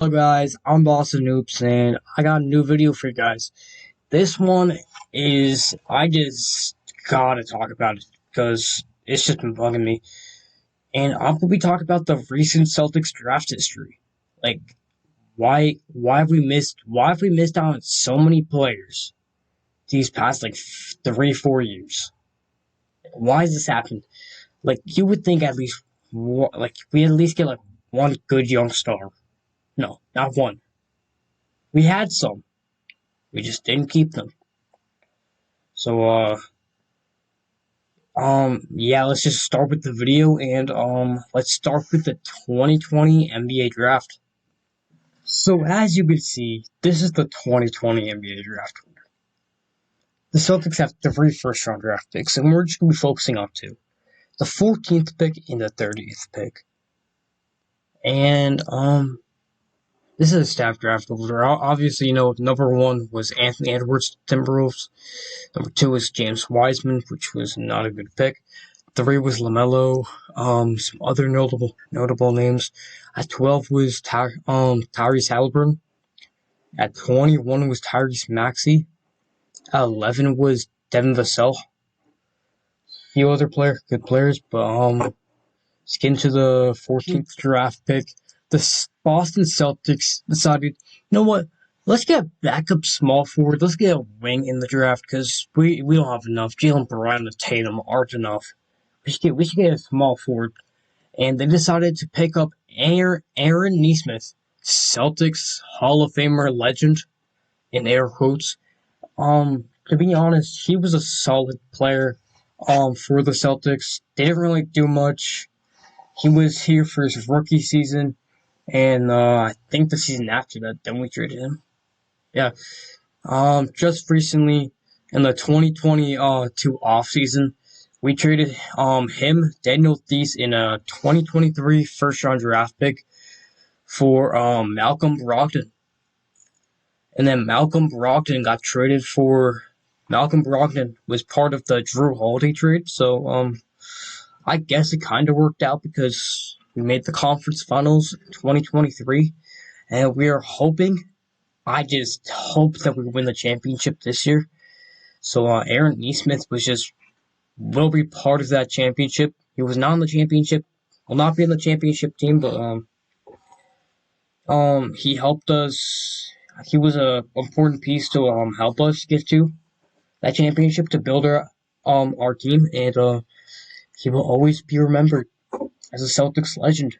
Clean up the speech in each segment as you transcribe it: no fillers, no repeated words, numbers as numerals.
Hello guys, I'm Boston Noops and I got a new video for you guys. This one is, I just gotta talk about it because it's just been bugging me. And I'm gonna be talking about the recent Celtics draft history. Like, why have we missed out on so many players these past like 3-4 years? Why has this happened? Like, you would think at least, like, we at least get like one good young star. No, not one. We had some. We just didn't keep them. So yeah, let's just start with the video and let's start with the 2020 NBA draft. So as you can see, this is the 2020 NBA draft. The Celtics have three first-round draft picks, and we're just gonna be focusing on two: the 14th pick and the 30th pick. And this is a staff draft order. Obviously, number one was Anthony Edwards, Timberwolves. Number two was James Wiseman, which was not a good pick. Three was LaMelo. Some other notable names. At 12 was Tyrese Halliburton. At 21 was Tyrese Maxey. At 11 was Devin Vassell. A few other good players, but let's get into the 14th draft pick. The Boston Celtics decided, you know what? Let's get a backup small forward. Let's get a wing in the draft because we don't have enough. Jalen Brown and Tatum aren't enough. We should get a small forward. And they decided to pick up Aaron Nesmith, Celtics Hall of Famer legend, in air quotes. To be honest, he was a solid player for the Celtics. They didn't really do much. He was here for his rookie season, and I think the season after that, then we traded him. Yeah. Just recently in the 2022 off season, we traded him, Daniel Theis, in a 2023 first round draft pick for Malcolm Brogdon. And then Malcolm Brogdon was part of the Drew Holiday trade, so I guess it kind of worked out because we made the conference finals in 2023, and we are hoping. I just hope that we win the championship this year. So Aaron Nesmith will be part of that championship. He was not in the championship, will not be in the championship team, but he helped us. He was a important piece to help us get to that championship, to build our team, and he will always be remembered as a Celtics legend.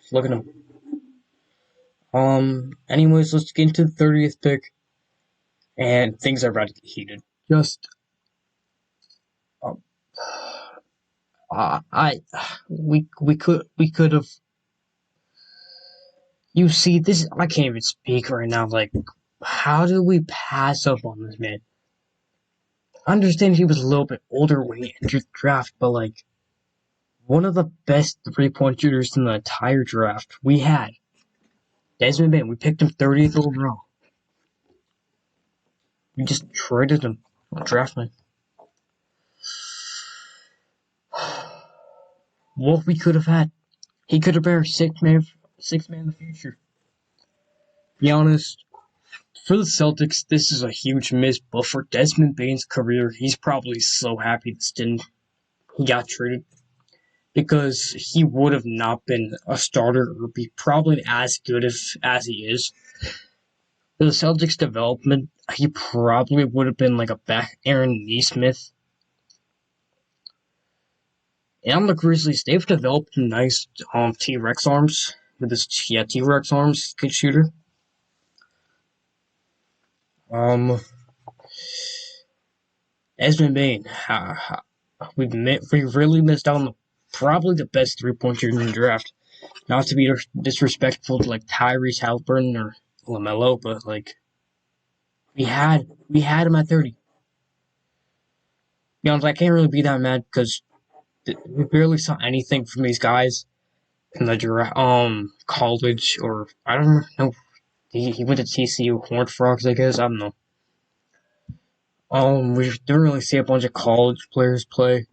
Just look at him. Anyways, let's get into the 30th pick, and things are about to get heated. Just um, I we could have. You see, this I can't even speak right now. Like, how do we pass up on this man? I understand he was a little bit older when he entered the draft, but like, one of the best 3-point shooters in the entire draft we had, Desmond Bain. We picked him 30th overall. We just traded him on draft night. What we could have had. He could have been our sixth man in the future. Be honest, for the Celtics, this is a huge miss, but for Desmond Bain's career, he's probably so happy he got traded, because he would have not been a starter or be probably as good as he is. For the Celtics development, he probably would have been like a back Aaron Nesmith. And on the Grizzlies, they've developed nice T-Rex arms. With his T-Rex arms, good shooter. Desmond Bain, we really missed out on probably the best 3-point shooter in the draft. Not to be disrespectful to like Tyrese Halliburton or LaMelo, but like we had him at 30. I can't really be that mad because we barely saw anything from these guys in the college, or I don't know. He went to TCU Horned Frogs, I guess. I don't know. We didn't really see a bunch of college players play.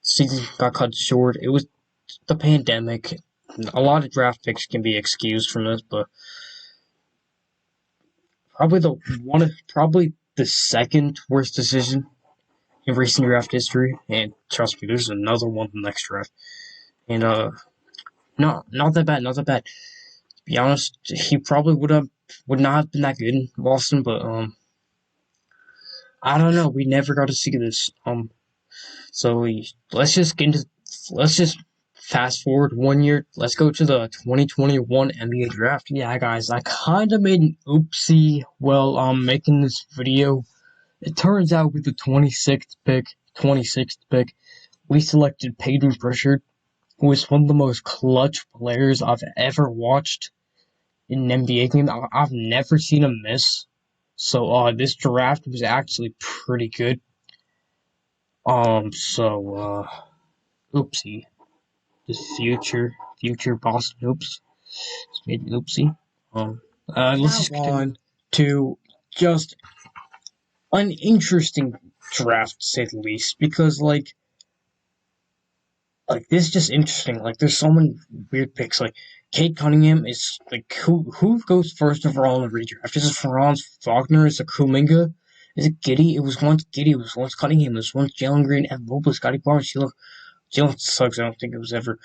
Season got cut short. It was the pandemic. a lot of draft picks can be excused from this, but probably the second worst decision in recent draft history. And trust me, there's another one in the next draft. And not that bad, not that bad. To be honest, he probably would not have been that good in Boston, but I don't know. We never got to see this. Let's just get into let's just fast forward 1 year. Let's go to the 2021 NBA draft. Yeah, guys, I kind of made an oopsie while making this video. It turns out with the 26th pick, we selected Peyton Pritchard, who is one of the most clutch players I've ever watched in an NBA game. I've never seen him miss. So this draft was actually pretty good. Oopsie. This future Boston oops. Just made an oopsie. Let's just get on to just an interesting draft, to say the least, because this is just interesting. Like there's so many weird picks. Like Kate Cunningham is like who goes first overall in the redraft? Is it Franz Wagner? Is it Kuminga? Is it Giddey? It was once Giddey. It was once Cunningham. It was once Jalen Green, Evan Mobley, Scotty Barnes. Jalen sucks. I don't think it was ever.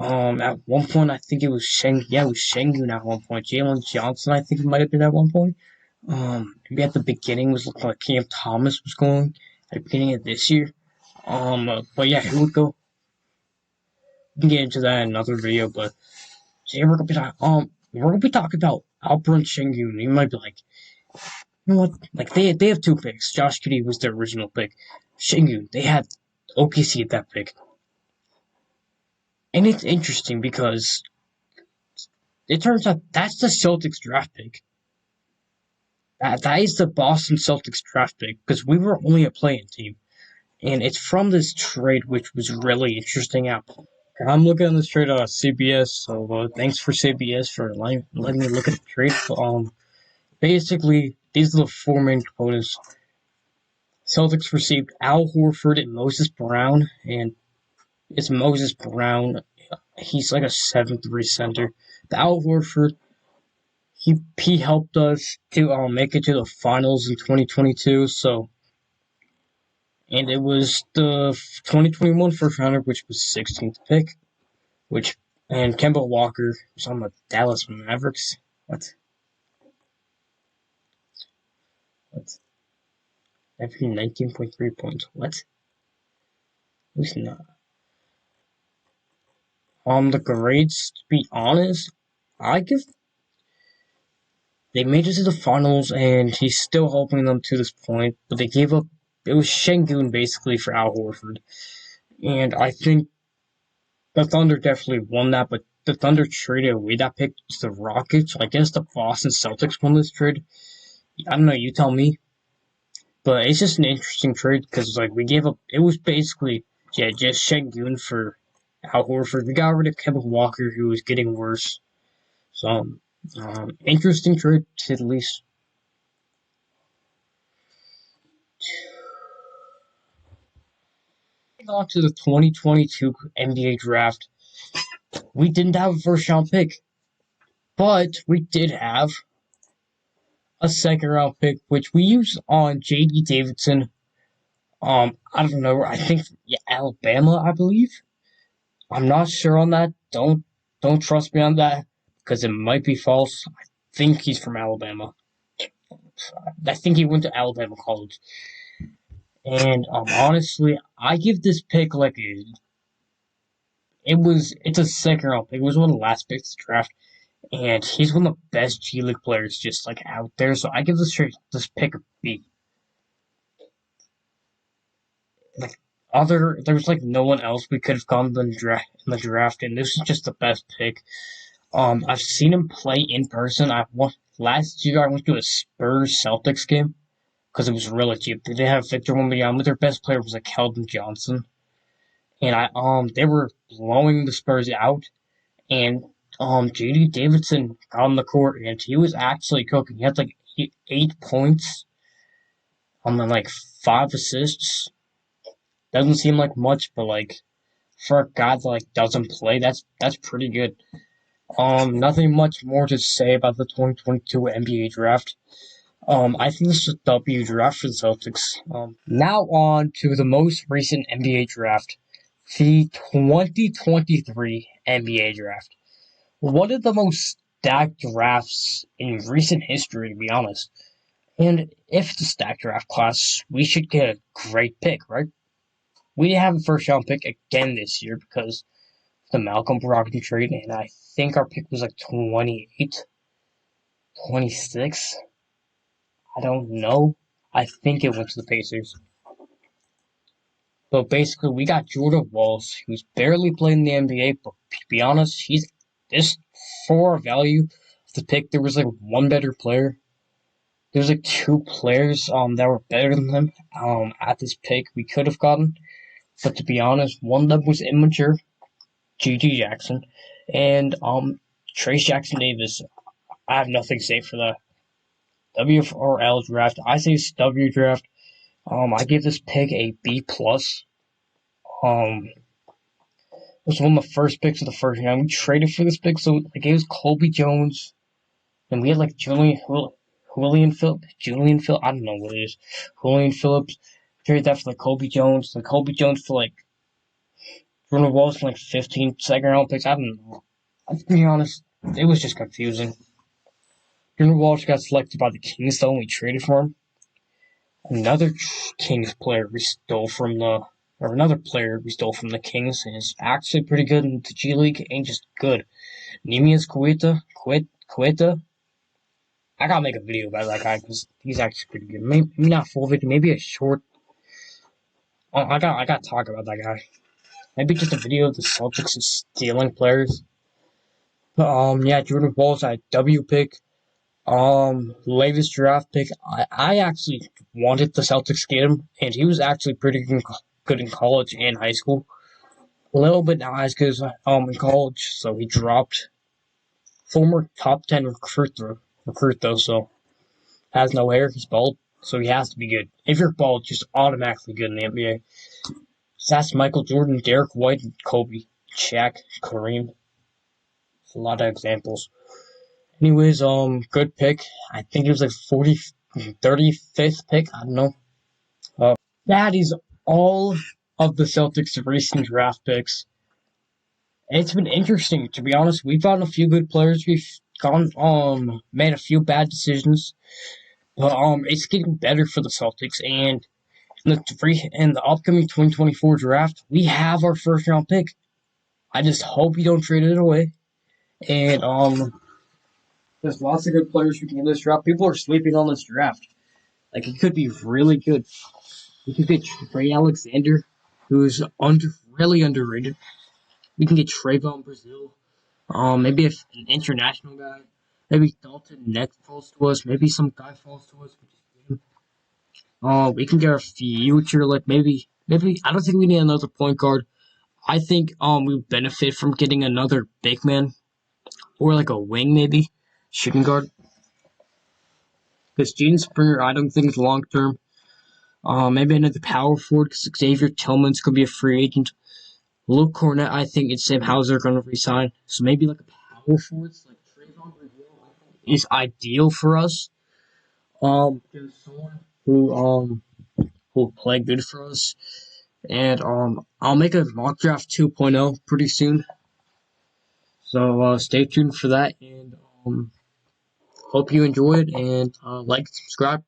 At one point I think it was Şengün at one point. Jalen Johnson, I think it might have been at one point. Maybe at the beginning was looking like Cam Thomas was going at the beginning of this year. But yeah, who would go? We can get into that in another video, but today we're gonna be talking about Alperen Şengün. You might be like, you know what? Like they have two picks. Josh Giddey was their original pick. Şengün, they had OKC at that pick. And it's interesting because it turns out that's the Celtics draft pick. That is the Boston Celtics draft pick because we were only a play-in team. And it's from this trade, which was really interesting. I'm looking at this trade on CBS, so thanks for CBS for letting me look at the trade. Basically, these are the four main components. Celtics received Al Horford and Moses Brown, and it's Moses Brown. He's like a 7'3" center. The Al Horford, he helped us to make it to the finals in 2022. And it was the 2021 first rounder, which was 16th pick, and Kemba Walker was on the Dallas Mavericks. What? Every 19.3 points. What? Who's not? The grades, to be honest, they made it to the finals, and he's still helping them to this point, but they gave up. It was Şengün basically for Al Horford, and I think the Thunder definitely won that, but the Thunder traded away that pick to the Rockets. I guess the Boston Celtics won this trade. I don't know, you tell me. But it's just an interesting trade because we gave up. It was basically just Şengün for Al Horford. We got rid of Kemba Walker, who was getting worse. So interesting trade to say the least. On to the 2022 NBA draft. We didn't have a first round pick, but we did have a second round pick, which we used on J.D. Davidson. I don't know. I think Alabama, I believe. I'm not sure on that. Don't trust me on that because it might be false. I think he's from Alabama. I think he went to Alabama College. And honestly, I give this pick it's a second round pick. It was one of the last picks to draft, and he's one of the best G League players just out there. So I give this pick a B. There's no one else we could have gone in the draft, and this is just the best pick. I've seen him play in person. Last year I went to a Spurs Celtics game because it was really cheap. They have Victor Wembanyama. Their best player was Keldon Johnson, and they were blowing the Spurs out. And J.D. Davidson got on the court, and he was actually cooking. He had 8 points, and 5 assists. Doesn't seem like much, but for a guy that like doesn't play, that's pretty good. Nothing much more to say about the 2022 NBA draft. I think this is a W draft for the Celtics. Now on to the most recent NBA draft, the 2023 NBA draft. One of the most stacked drafts in recent history, to be honest. And if it's a stacked draft class, we should get a great pick, right? We didn't have a first round pick again this year because of the Malcolm Brogdon trade, and I think our pick was like 28, 26. I don't know. I think it went to the Pacers. But basically, we got Jordan Walls, who's barely played in the NBA, but to be honest, he's this for value of the pick. There was like one better player. There's like two players that were better than him at this pick we could have gotten. But to be honest, one of them was immature, G.G. Jackson, and Trace Jackson Davis. I have nothing to say for the W or L draft. I say it's W draft. I give this pick a B plus. It was one of the first picks of the first round. We traded for this pick, so like it was Colby Jones, and we had like Julian Phillips. I don't know what it is. Julian Phillips. Traded that for like Colby Jones. Like Colby Jones for like Jordan Walls for like 15 second round picks. I don't know. To be honest, it was just confusing. Jordan Walsh got selected by the Kings though, and we traded for him. Another Kings player we stole from the another player we stole from the Kings and is actually pretty good in the G League. Ain't just good. Nemias Queta. I gotta make a video about that guy because he's actually pretty good. Maybe not full video, maybe a short. I gotta talk about that guy. Maybe just a video of the Celtics is stealing players. But yeah, Jordan Walls at W pick. Latest draft pick. I actually wanted the Celtics to get him, and he was actually pretty good in college and high school. A little bit not as good as in college, so he dropped. Former top 10 recruit though, so has no hair. He's bald, so he has to be good. If you're bald, just automatically good in the NBA. So that's Michael Jordan, Derek White, and Kobe, Shaq, Kareem. There's a lot of examples. Anyways, good pick. I think it was like 35th pick. I don't know. That is all of the Celtics' recent draft picks. It's been interesting, to be honest. We've gotten a few good players. We've made a few bad decisions. But it's getting better for the Celtics. And in the upcoming 2024 draft, we have our first round pick. I just hope we don't trade it away. And there's lots of good players who can get this draft. People are sleeping on this draft. Like, it could be really good. We could get Trey Alexander, who's really underrated. We can get Trayvon Brazil. Maybe if an international guy. Maybe Dalton Neck falls to us. Maybe some guy falls to us. We can get our future. Like maybe. I don't think we need another point guard. I think we benefit from getting another big man or like a wing maybe shooting guard. Because Jaden Springer, I don't think is long term. Maybe another power forward because Xavier Tillman's could be a free agent. Luke Cornett, I think, and Sam Hauser are going to resign. So maybe like a power forward, like Trayvon is ideal for us. There's someone who will play good for us, and I'll make a mock draft 2.0 pretty soon. So stay tuned for that, and hope you enjoyed, and like, subscribe.